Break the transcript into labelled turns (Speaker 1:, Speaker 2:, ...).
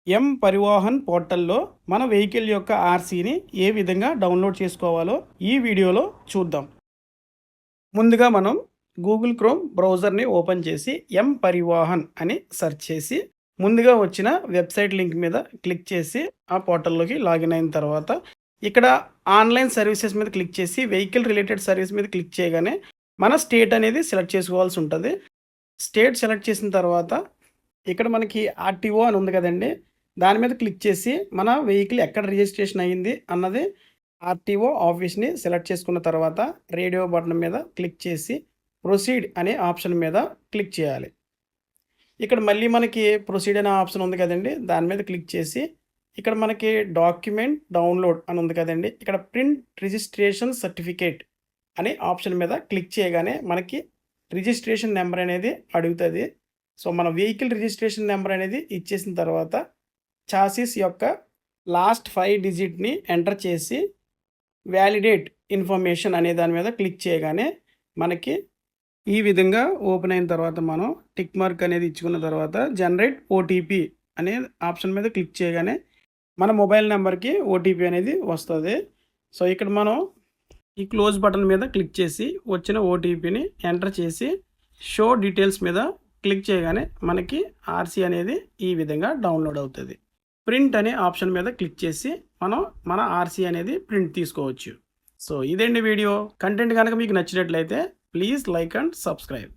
Speaker 1: ఎం పరివాహన్ పోర్టల్లో మన వెహికల్ యొక్క ఆర్సీని ఏ విధంగా డౌన్లోడ్ చేసుకోవాలో ఈ వీడియోలో చూద్దాం. ముందుగా మనం గూగుల్ క్రోమ్ బ్రౌజర్ని ఓపెన్ చేసి ఎం పరివాహన్ అని సెర్చ్ చేసి ముందుగా వచ్చిన వెబ్సైట్ లింక్ మీద క్లిక్ చేసి ఆ పోర్టల్లోకి లాగిన్ అయిన తర్వాత ఇక్కడ ఆన్లైన్ సర్వీసెస్ మీద క్లిక్ చేసి వెహికల్ రిలేటెడ్ సర్వీస్ మీద క్లిక్ చేయగానే మన స్టేట్ అనేది సెలెక్ట్ చేసుకోవాల్సి ఉంటుంది. స్టేట్ సెలెక్ట్ చేసిన తర్వాత ఇక్కడ మనకి ఆర్టీఓ అని ఉంది కదండి, దాని మీద క్లిక్ చేసి మన వెహికల్ ఎక్కడ రిజిస్ట్రేషన్ అయ్యింది అన్నది ఆర్టీఓ ఆఫీస్ని సెలెక్ట్ చేసుకున్న తర్వాత రేడియో బటన్ మీద క్లిక్ చేసి ప్రొసీడ్ అనే ఆప్షన్ మీద క్లిక్ చేయాలి. ఇక్కడ మళ్ళీ మనకి ప్రొసీడ్ అనే ఆప్షన్ ఉంది కదండి, దాని మీద క్లిక్ చేసి ఇక్కడ మనకి డాక్యుమెంట్ డౌన్లోడ్ అని ఉంది కదండి, ఇక్కడ ప్రింట్ రిజిస్ట్రేషన్ సర్టిఫికేట్ అనే ఆప్షన్ మీద క్లిక్ చేయగానే మనకి రిజిస్ట్రేషన్ నెంబర్ అనేది అడుగుతుంది. సో మన వెహికల్ రిజిస్ట్రేషన్ నెంబర్ అనేది ఇచ్చేసిన తర్వాత చాసిస్ యొక్క లాస్ట్ 5 డిజిట్ని ఎంటర్ చేసి వ్యాలిడేట్ ఇన్ఫర్మేషన్ అనే దాని మీద క్లిక్ చేయగానే మనకి ఈ విధంగా ఓపెన్ అయిన తర్వాత మనం టిక్ మార్క్ అనేది ఇచ్చుకున్న తర్వాత జనరేట్ ఓటీపీ అనే ఆప్షన్ మీద క్లిక్ చేయగానే మన మొబైల్ నెంబర్కి ఓటీపీ అనేది వస్తుంది. సో ఇక్కడ మనం ఈ క్లోజ్ బటన్ మీద క్లిక్ చేసి వచ్చిన ఓటీపీని ఎంటర్ చేసి షో డీటెయిల్స్ మీద క్లిక్ చేయగానే మనకి ఆర్సీ అనేది ఈ విధంగా డౌన్లోడ్ అవుతుంది. ప్రింట్ అనే ఆప్షన్ మీద క్లిక్ చేసి మనం మన ఆర్సీ అనేది ప్రింట్ తీసుకోవచ్చు. సో ఇదండి వీడియో. కంటెంట్ కనుక మీకు నచ్చినట్లయితే ప్లీజ్ లైక్ అండ్ సబ్స్క్రైబ్.